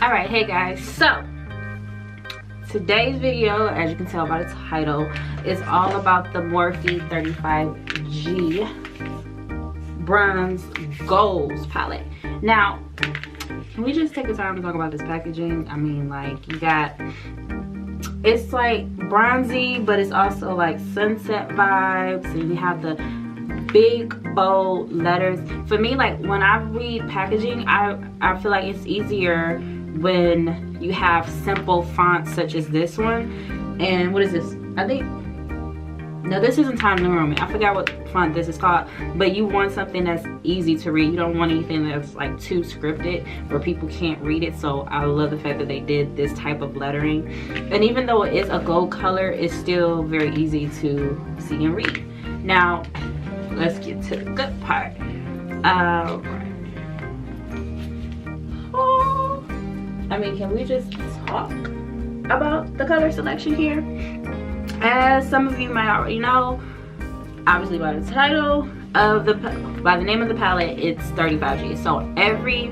All right, hey guys, so today's video, as you can tell by the title, is all about the Morphe 35G Bronze Goals palette. Now, can we just take the time to talk about this packaging? I mean, like, you got, it's like bronzy, but it's also like sunset vibes, and you have the big bold letters. For me, like, when I read packaging, I feel like it's easier when you have simple fonts such as this one. And what is this? I think, no, this isn't Times New Roman. I forgot what font this is called, but you want something that's easy to read. You don't want anything that's like too scripted where people can't read it. So I love the fact that they did this type of lettering, and even though it is a gold color, it's still very easy to see and read. Now let's get to the good part. I mean, can we just talk about the color selection here? As some of you might already know, obviously by the title of by the name of the palette, it's 35G. So every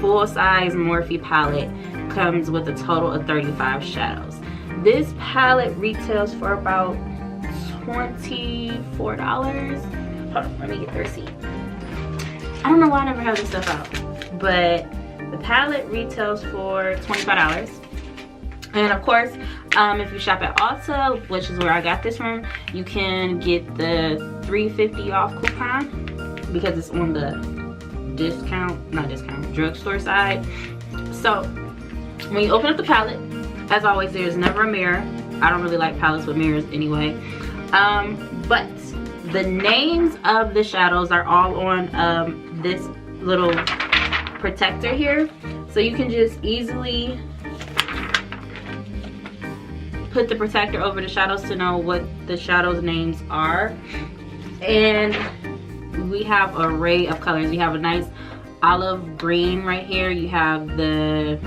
full-size Morphe palette comes with a total of 35 shadows. This palette retails for about $24. Hold on, let me get the receipt. I don't know why I never have this stuff out, but the palette retails for $25. And of course, if you shop at Ulta, which is where I got this from, you can get the $3.50 off coupon because it's on the drugstore side. So when you open up the palette, as always, there's never a mirror. I don't really like palettes with mirrors anyway. But the names of the shadows are all on this little protector here, so you can just easily put the protector over the shadows to know what the shadows names are. And we have an array of colors. You have a nice olive green right here, you have the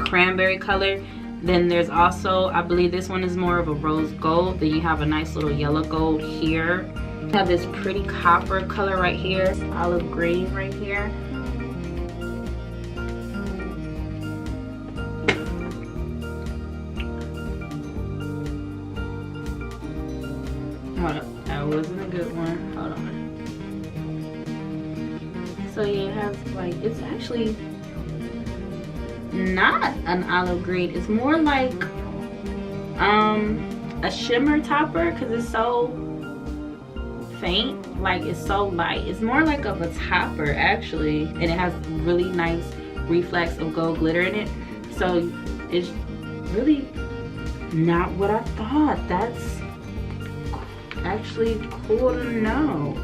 cranberry color, then there's also, I believe this one is more of a rose gold, then you have a nice little yellow gold here, you have this pretty copper color right here, olive green right here. Hold up, that wasn't a good one. Hold on. So yeah, it has like, it's actually not an olive green. It's more like a shimmer topper because it's so faint. Like, it's so light. It's more like of a topper actually, and it has really nice reflex of gold glitter in it. So it's really not what I thought. That's actually cool to know.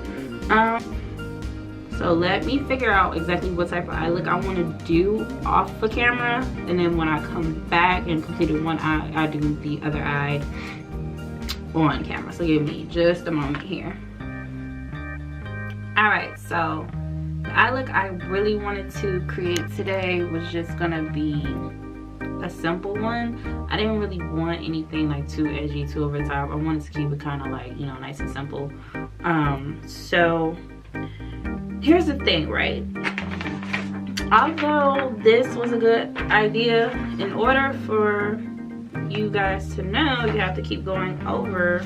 So let me figure out exactly what type of eye look I want to do off the camera, and then when I come back and completed one eye, I do the other eye on camera. So give me just a moment here. All right, so the eye look I really wanted to create today was just gonna be a simple one. I didn't really want anything like too edgy, too over the top. I wanted to keep it kind of like, you know, nice and simple. So here's the thing, right? Although this was a good idea, in order for you guys to know, you have to keep going over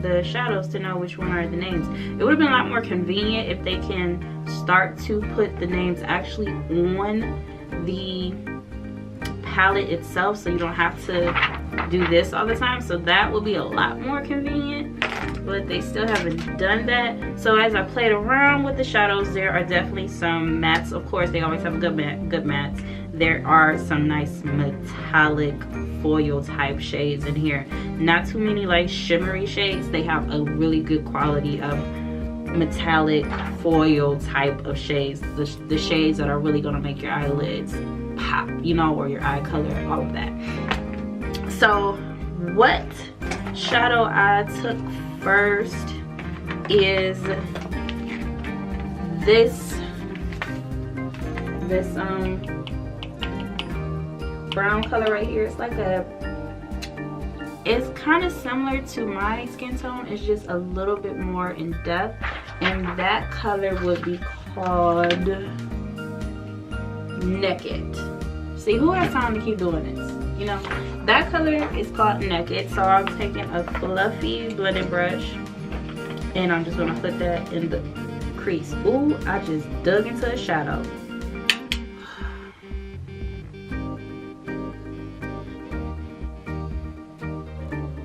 the shadows to know which one are the names. It would have been a lot more convenient if they can start to put the names actually on the palette itself, so you don't have to do this all the time. So that would be a lot more convenient, but they still haven't done that. So as I played around with the shadows, there are definitely some mattes. Of course, they always have a good mattes. There are some nice metallic foil type shades in here. Not too many like shimmery shades. They have a really good quality of metallic foil type of shades. The shades that are really gonna make your eyelids pop, you know, or your eye color, all of that. So what shadow I took first is this brown color right here. It's like it's kind of similar to my skin tone. It's just a little bit more in depth, and that color would be called Nekked. See, who has time to keep doing this? You know, that color is called Nekked. So I'm taking a fluffy blending brush and I'm just gonna put that in the crease. Ooh, I just dug into a shadow.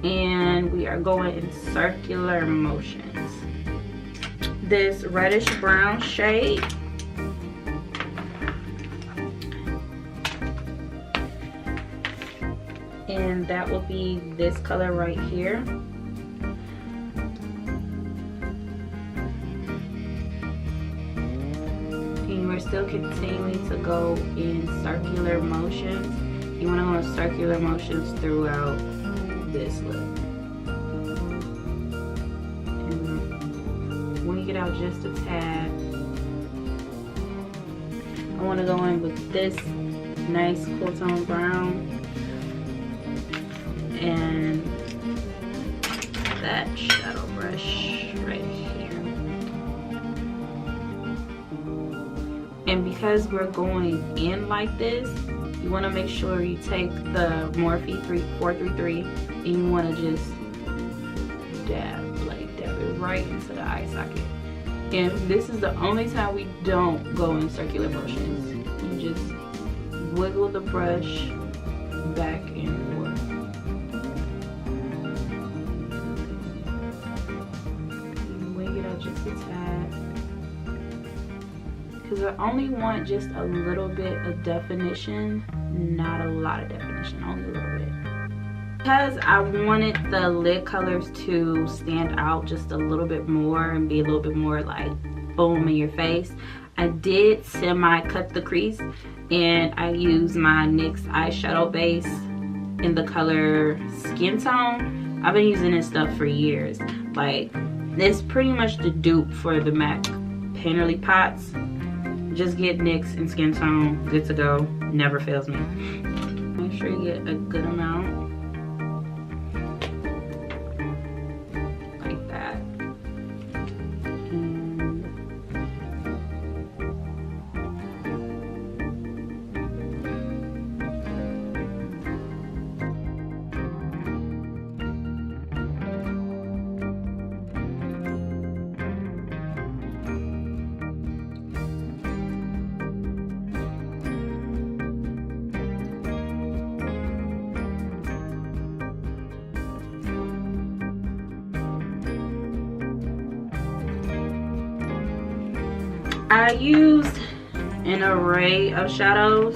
And we are going in circular motions. This reddish brown shade. And that will be this color right here. And we're still continuing to go in circular motions. You want to go in circular motions throughout this look. And when you get out just a tad, I want to go in with this nice cool tone brown and that shadow brush right here. And because we're going in like this, you want to make sure you take the Morphe 433 and you want to just dab it right into the eye socket. And this is the only time we don't go in circular motions. You just wiggle the brush back and forth. Wig it out just a tad. Because I only want just a little bit of definition, not a lot of definition, only a little bit. Because I wanted the lid colors to stand out just a little bit more and be a little bit more like boom in your face, I did semi-cut the crease and I used my NYX eyeshadow base in the color Skin Tone. I've been using this stuff for years. Like, it's pretty much the dupe for the MAC Painterly Pots. Just get NYX and Skin Tone, good to go, never fails me. Make sure you get a good amount. Like that. I used an array of shadows,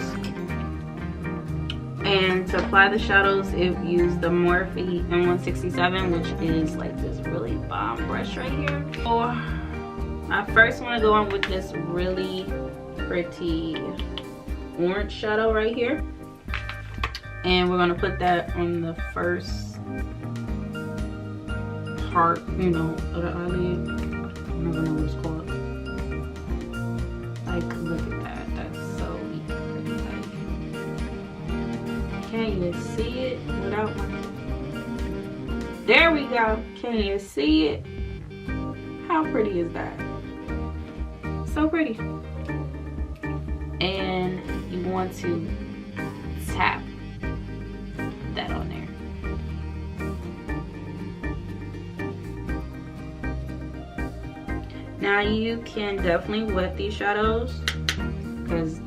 and to apply the shadows, it used the Morphe M167, which is like this really bomb brush right here. So I first want to go on with this really pretty orange shadow right here, and we're going to put that on the first part, you know, of the eyelid. I don't know what it's called. Like, look at that, that's so easy. Like, can you see it without my... There we go. Can you see it? How pretty is that? So pretty. And you want to tap that on there. Now you can definitely wet these shadows, because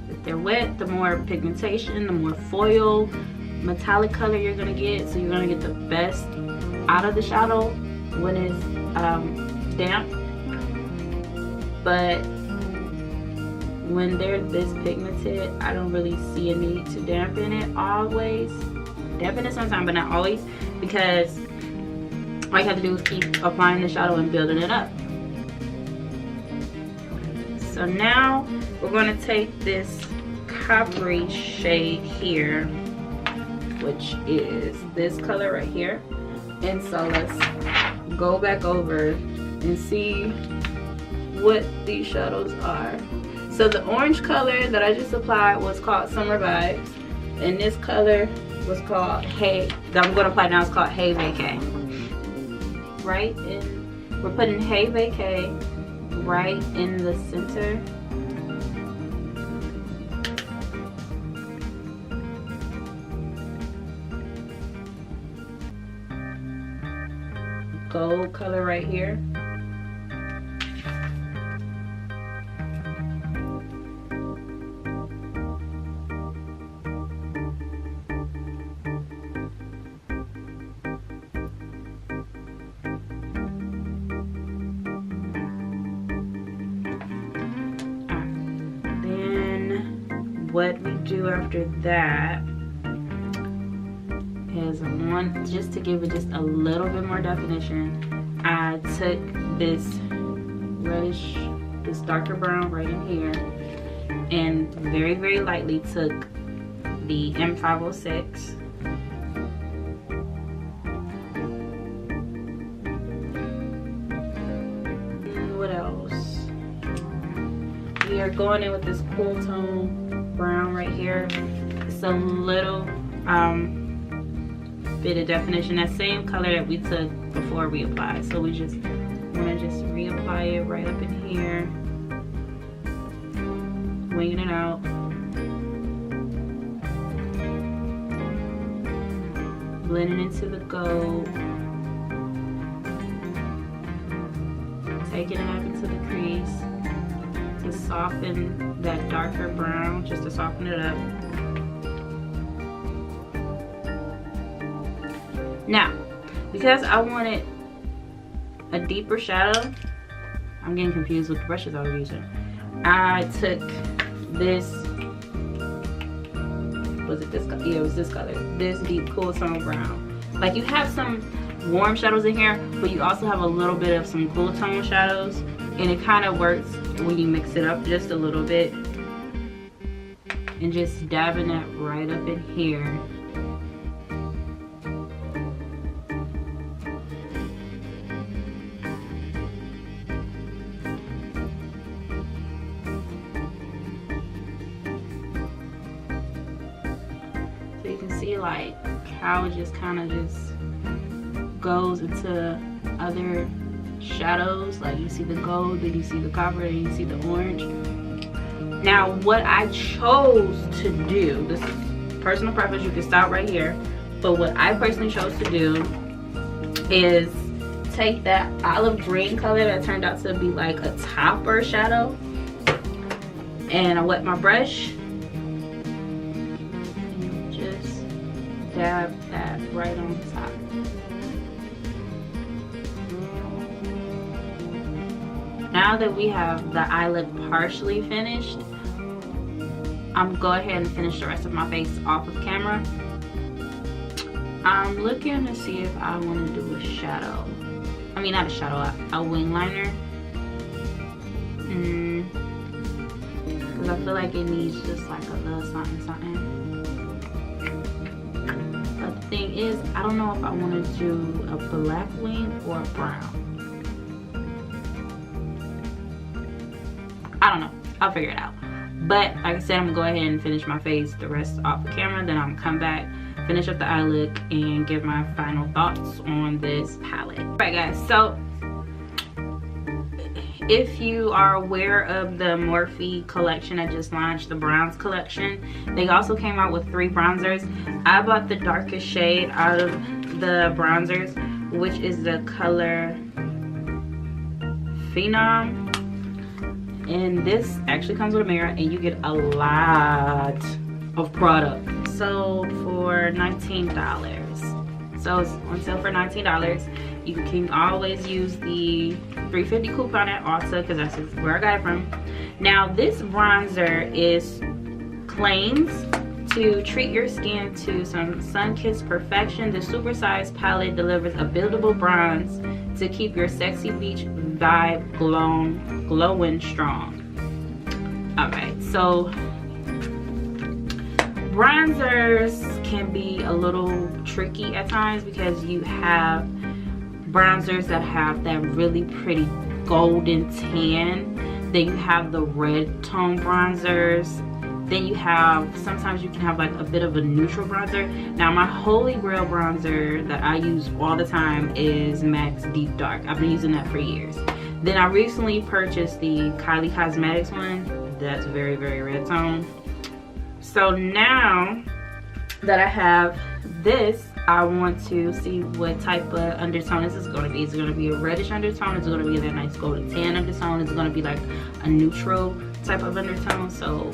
if they're wet, the more pigmentation, the more foil, metallic color you're gonna get. So you're gonna get the best out of the shadow when it's damp. But when they're this pigmented, I don't really see a need to dampen it always. Dampen it sometimes, but not always, because all you have to do is keep applying the shadow and building it up. So now we're going to take this coppery shade here, which is this color right here. And so let's go back over and see what these shadows are. So the orange color that I just applied was called Summer Vibes, and this color was called Hey, that I'm going to apply now, is called Hey Vacay. Right? And we're putting Hey Vacay right in the center. Gold color right here. What we do after that is just to give it just a little bit more definition, I took this reddish, this darker brown right in here, and very, very lightly took the M506. What else? We are going in with this cool tone brown right here. It's a little bit of definition, that same color that we took before we applied. So we just want to just reapply it right up in here, winging it out. Blending into the gold, taking it up into the crease to soften that darker brown, just to soften it up. Now, because I wanted a deeper shadow, I'm getting confused with the brushes I was using. I took this, was it this color? Yeah, it was this color. This deep cool tone brown. Like, you have some warm shadows in here, but you also have a little bit of some cool tone shadows, and it kind of works when you mix it up just a little bit. And just dabbing that right up in here. So you can see like how it just kind of just goes into other shadows. Like, you see the gold, then you see the copper, then you see the orange. Now, what I chose to do, this is personal preference, you can stop right here, but what I personally chose to do is take that olive green color that turned out to be like a topper shadow, and I wet my brush and just dab that right on top. Now that we have the eye look partially finished, I'm gonna go ahead and finish the rest of my face off of camera. I'm looking to see if I want to do a shadow. I mean, not a shadow, a wing liner. Because I feel like it needs just like a little something, something. But the thing is, I don't know if I want to do a black wing or a brown. I don't know. I'll figure it out. But like I said, I'm gonna go ahead and finish my face, the rest off the camera. Then I'm gonna come back, finish up the eye look, and give my final thoughts on this palette. Alright guys, so if you are aware of the Morphe collection I just launched, the bronze collection, they also came out with 3 bronzers. I bought the darkest shade out of the bronzers, which is the color Phenom. And this actually comes with a mirror, and you get a lot of product. Sold for $19. So it's on sale for $19. You can always use the $3.50 coupon at Ulta, because that's where I got it from. Now this bronzer claims to treat your skin to some sun-kissed perfection. The supersized palette delivers a buildable bronze to keep your sexy beach vibe glowing strong. Alright, so bronzers can be a little tricky at times, because you have bronzers that have that really pretty golden tan. Then you have the red tone bronzers. Then you have, sometimes you can have like a bit of a neutral bronzer. Now my holy grail bronzer that I use all the time is MAC's Deep Dark. I've been using that for years. Then I recently purchased the Kylie Cosmetics one. That's very, very red tone. So now that I have this, I want to see what type of undertone this is going to be. Is it going to be a reddish undertone? Is it going to be that nice golden tan undertone? Is it going to be like a neutral type of undertone? So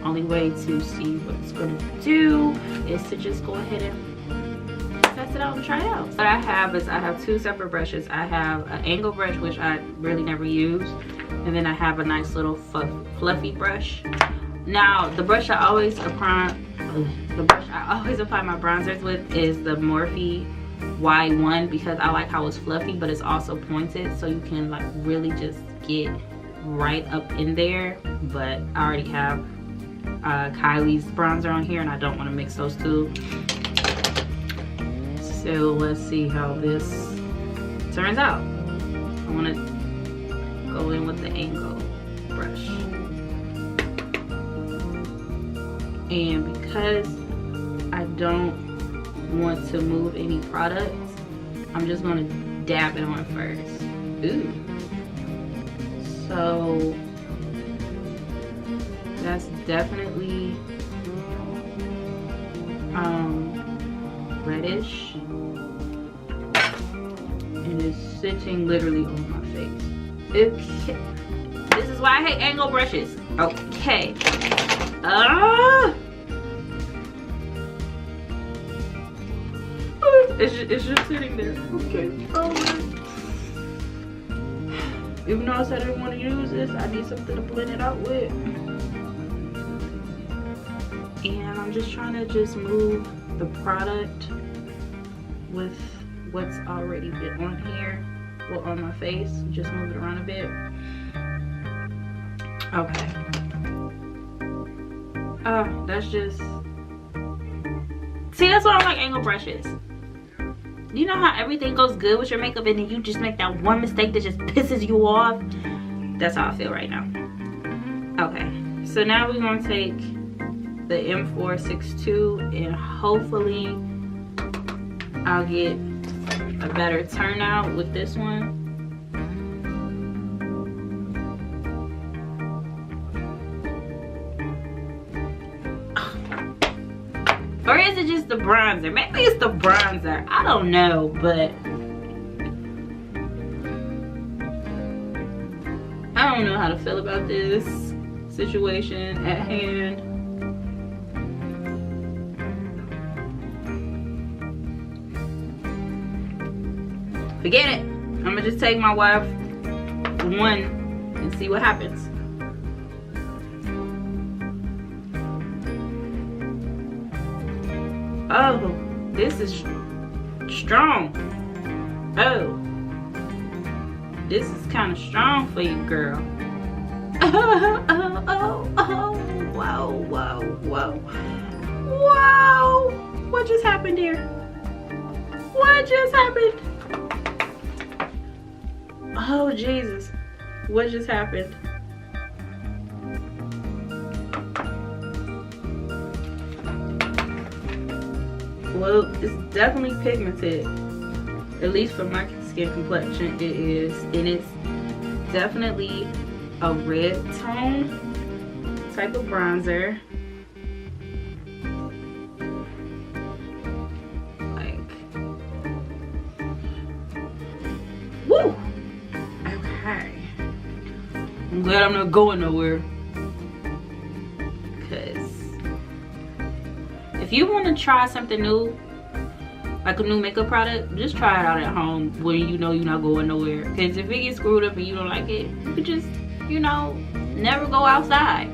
only way to see what it's going to do is to just go ahead and test it out and try it out. What I have is I have two separate brushes. I have an angle brush, which I really never use, and then I have a nice little fluffy brush. Now the brush I always apply my bronzers with is the Morphe Y1, because I like how it's fluffy but it's also pointed, so you can like really just get right up in there. But I already have Kylie's bronzer on here and I don't want to mix those two. So let's see how this turns out. I want to go in with the angle brush. And because I don't want to move any products, I'm just going to dab it on first. Ooh. So that's definitely reddish. And it's sitting literally on my face. Okay. This is why I hate angle brushes. Okay. It's just sitting there. Okay. Even though I said I didn't want to use this, I need something to blend it out with. And I'm just trying to just move the product with what's already been on here, well, on my face. Just move it around a bit. Okay. That's just, see, that's why I don't like angle brushes. You know how everything goes good with your makeup and then you just make that one mistake that just pisses you off? That's how I feel right now. Okay, so now we're gonna take the M462 and hopefully I'll get a better turnout with this one. Or is it just the bronzer? Maybe it's the bronzer. I don't know, but I don't know how to feel about this situation at hand. Forget it. I'm gonna just take my wife one and see what happens. Oh, this is strong. Oh, this is kind of strong for you, girl. Oh, whoa, whoa, whoa. Wow, what just happened here? What just happened? Oh, Jesus, what just happened? Well, it's definitely pigmented, at least for my skin complexion it is, and it's definitely a red tone type of bronzer. Like, woo! Okay. I'm glad I'm not going nowhere. If you want to try something new, like a new makeup product, just try it out at home where you know you're not going nowhere. Because if it gets screwed up and you don't like it, you could just, you know, never go outside.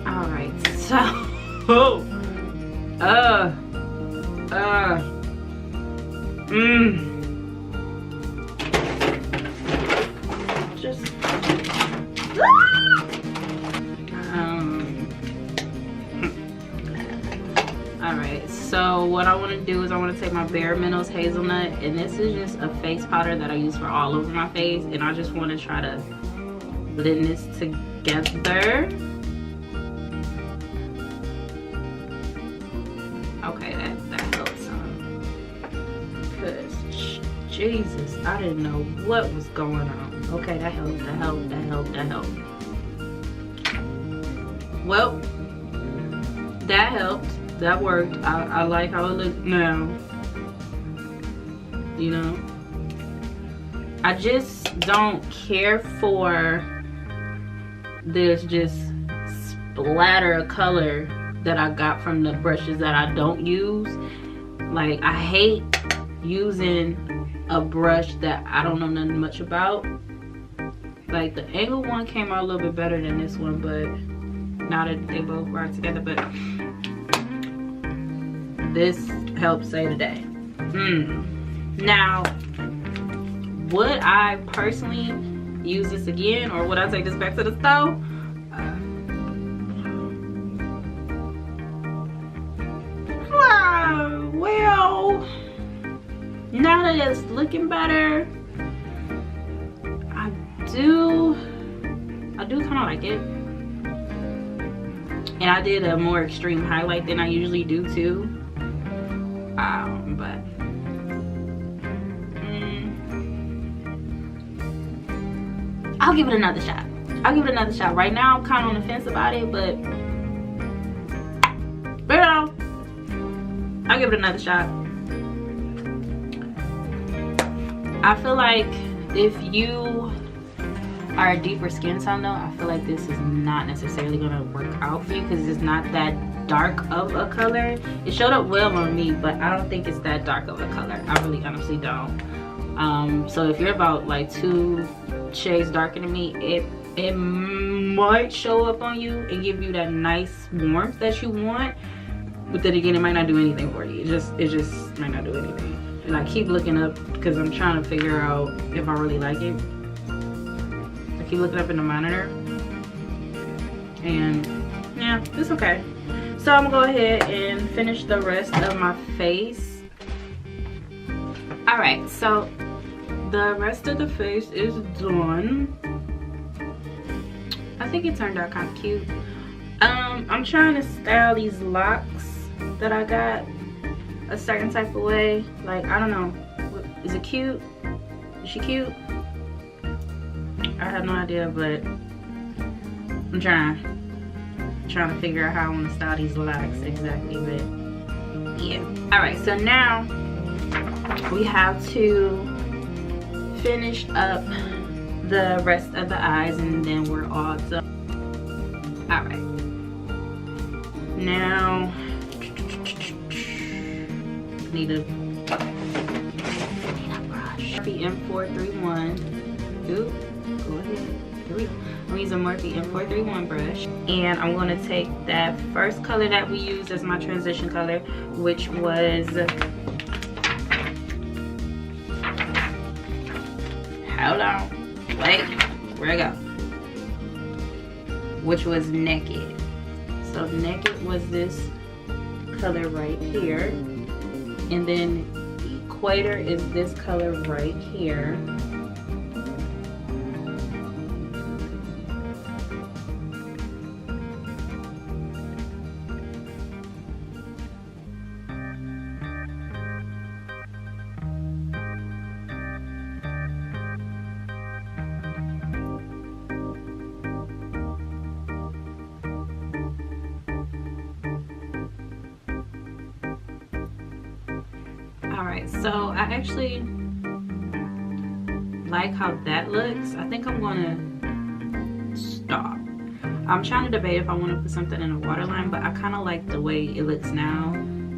Alright, so just alright, so what I want to do is I want to take my Bare Minerals Hazelnut, and this is just a face powder that I use for all over my face, and I just want to try to blend this together. Okay, that helps some, because Jesus, I didn't know what was going on. Okay, that helped, that helped, that helped, that helped. Well, that helped. That worked. I like how it looks now. You know? I just don't care for this just splatter of color that I got from the brushes that I don't use. Like, I hate using a brush that I don't know nothing much about. Like, the angle one came out a little bit better than this one, but now that they both work together, but this helps save the day. Now, would I personally use this again, or would I take this back to the stove? Well, now that it's looking better, I do kind of like it. And I did a more extreme highlight than I usually do too. But I'll give it another shot. I'll give it another shot. Right now I'm kind of on the fence about it, but well, I'll give it another shot. I feel like if you are a deeper skin tone though, I feel like this is not necessarily gonna work out for you because it's not that dark of a color. It showed up well on me, but I don't think it's that dark of a color. I really honestly don't. So if you're about like 2 shades darker than me, it might show up on you and give you that nice warmth that you want. But then again, it might not do anything for you. It just might not do anything. And I keep looking up because I'm trying to figure out if I really like it. I keep looking up in the monitor. And yeah, it's okay. So I'm gonna go ahead and finish the rest of my face. Alright, so the rest of the face is done. I think it turned out kind of cute. I'm trying to style these locks that I got a certain type of way. Like, I don't know. Is it cute? Is she cute? I have no idea, but I'm trying to figure out how I want to style these locks exactly. But yeah. Alright, so now we have to finish up the rest of the eyes and then we're all done. Alright. Now need a brush. Morphe M431. Ooh, go ahead. Here we go. I'm using Morphe M431 brush, and I'm going to take that first color that we used as my transition color, which was, hold on, wait, where'd it go? Which was Nekked. So Nekked was this color right here, and then Equator is this color right here. Alright, so I actually like how that looks. I think I'm gonna stop. I'm trying to debate if I want to put something in a waterline, but I kind of like the way it looks now.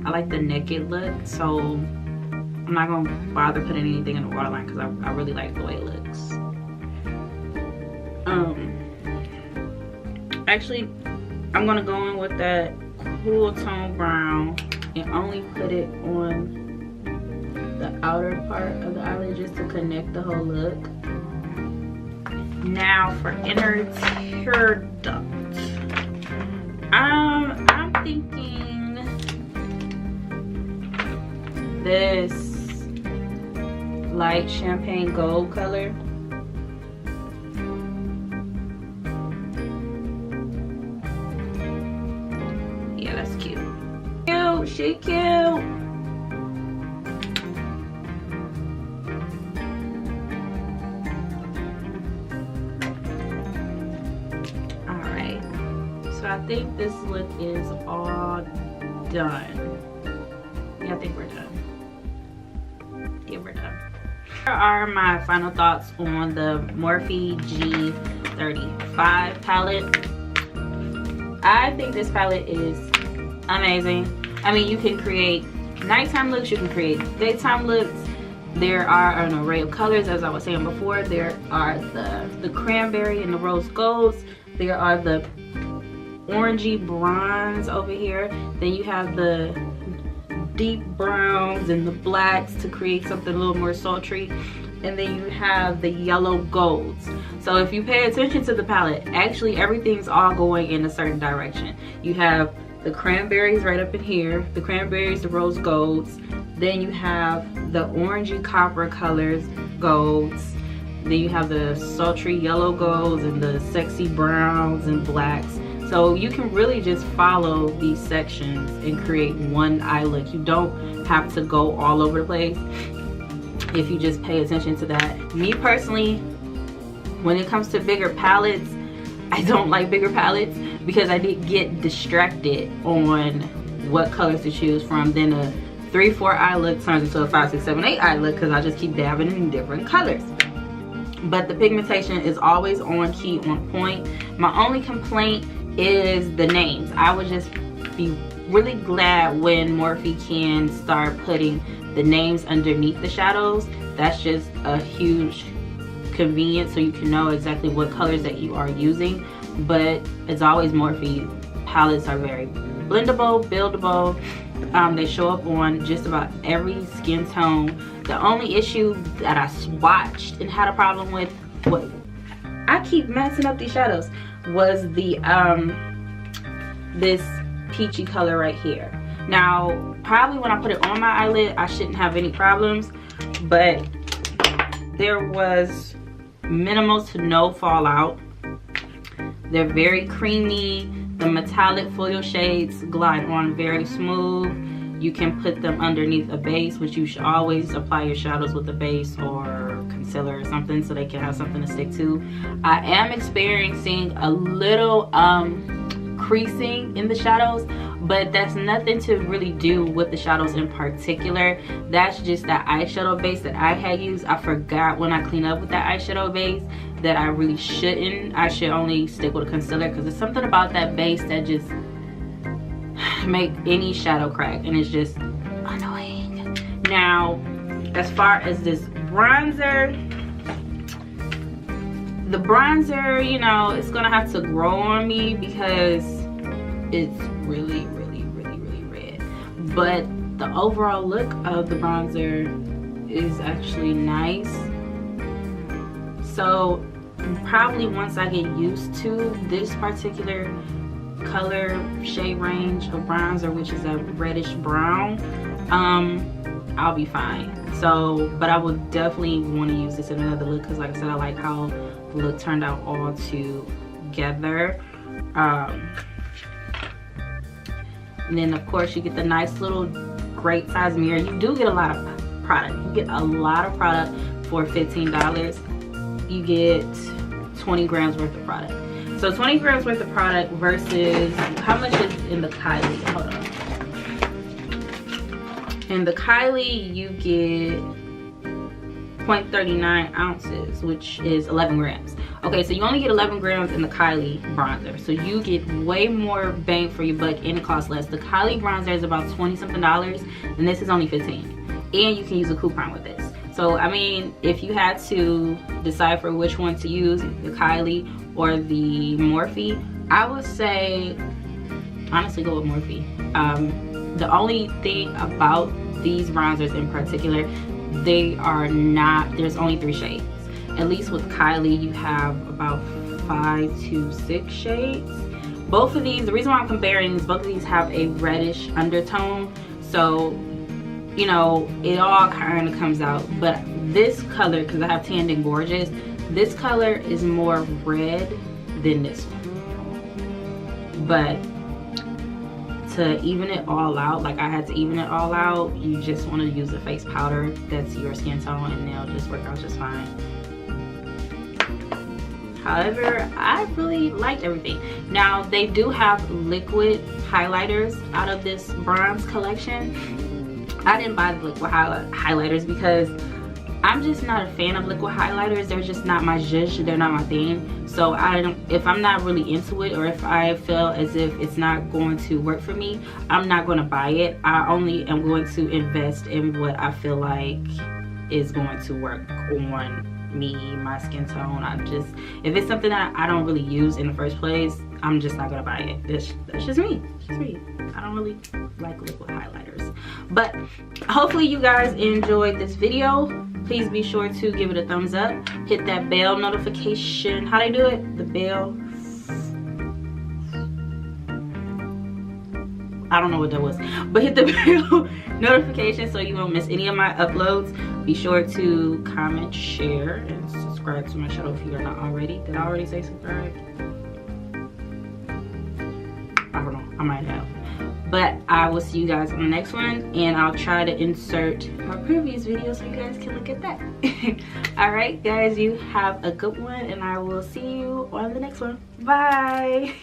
I like the Nekked look, so I'm not gonna bother putting anything in the waterline because I really like the way it looks. Actually, I'm gonna go in with that cool tone brown and only put it on the outer part of the eyelid just to connect the whole look. Now for inner tear duct. I'm thinking this light champagne gold color. Yeah, that's cute. Cute, she cute. I think this look is all done. Yeah, I think we're done. Yeah, we're done. Here are my final thoughts on the Morphe G35 palette. I think this palette is amazing. I mean, you can create nighttime looks, you can create daytime looks. There are an array of colors, as I was saying before. There are the cranberry and the rose golds. There are the orangey bronze over here. Then you have the deep browns and the blacks to create something a little more sultry. And then you have the yellow golds. So if you pay attention to the palette, actually everything's all going in a certain direction. You have the cranberries right up in here, the cranberries, the rose golds. Then you have the orangey copper colors, golds. Then you have the sultry yellow golds and the sexy browns and blacks. So you can really just follow these sections and create one eye look. You don't have to go all over the place if you just pay attention to that. Me personally, when it comes to bigger palettes, I don't like bigger palettes because I did get distracted on what colors to choose from. Then a 3-4 eye look turns into a 5, 6, 7, 8 eye look because I just keep dabbing in different colors. But the pigmentation is always on key, on point. My only complaint is the names. I would just be really glad when Morphe can start putting the names underneath the shadows. That's just a huge convenience, so you can know exactly what colors that you are using. But as always, Morphe palettes are very blendable, buildable. They show up on just about every skin tone. The only issue that I swatched and had a problem with, what I keep messing up these shadows, was the this peachy color right here. Now probably when I put it on my eyelid I shouldn't have any problems, but there was minimal to no fallout. They're very creamy. The metallic foil shades glide on very smooth. You can put them underneath a base, which you should always apply your shadows with a base or concealer or something so they can have something to stick to. I am experiencing a little creasing in the shadows, but that's nothing to really do with the shadows in particular. That's just that eyeshadow base that I had used. I forgot when I clean up with that eyeshadow base that I really shouldn't. I should only stick with a concealer because there's something about that base that just make any shadow crack, and it's just annoying. Now, as far as this bronzer, the bronzer, you know, it's gonna have to grow on me because it's really red. But the overall look of the bronzer is actually nice. So probably once I get used to this particular color shade range of bronzer, which is a reddish brown, I'll be fine. So, but I would definitely want to use this in another look because, like I said, I like how the look turned out all together. And then of course you get the nice little great size mirror. You do get a lot of product. You get a lot of product for $15. You get 20 grams worth of product. So 20 grams worth of product versus, how much is in the Kylie? Hold on. In the Kylie, you get 0.39 ounces, which is 11 grams. Okay, so you only get 11 grams in the Kylie bronzer. So you get way more bang for your buck and it costs less. The Kylie bronzer is about 20 something dollars and this is only 15. And you can use a coupon with this. So, I mean, if you had to decipher which one to use, the Kylie or the Morphe, I would say, honestly, go with Morphe. The only thing about these bronzers in particular, they are not, there's only 3 shades. At least with Kylie, you have about 5 to 6 shades. Both of these, the reason why I'm comparing is both of these have a reddish undertone. So, you know, it all kind of comes out. But this color, because I have Tanned and Gorgeous, this color is more red than this one. But to even it all out, like I had to even it all out, you just want to use a face powder that's your skin tone and they'll just work out just fine. However, I really liked everything. Now they do have liquid highlighters out of this bronze collection. I didn't buy the liquid highlighters because I'm just not a fan of liquid highlighters. They're just not my zhuzh, they're not my thing. So if I'm not really into it, or if I feel as if it's not going to work for me, I'm not going to buy it. I only am going to invest in what I feel like is going to work on me, my skin tone. If it's something that I don't really use in the first place, I'm just not gonna buy it. That's just me. It's just me. I don't really like liquid highlighters. But hopefully you guys enjoyed this video. Please be sure to give it a thumbs up. Hit that bell notification. How they do it? The bell. I don't know what that was, but hit the bell notification so you won't miss any of my uploads. Be sure to comment, share, and subscribe to my channel if you are not already. Did I already say subscribe? I don't know, I might have. But I will see you guys on the next one, and I'll try to insert my previous video so you guys can look at that. Alright guys, you have a good one, and I will see you on the next one. Bye.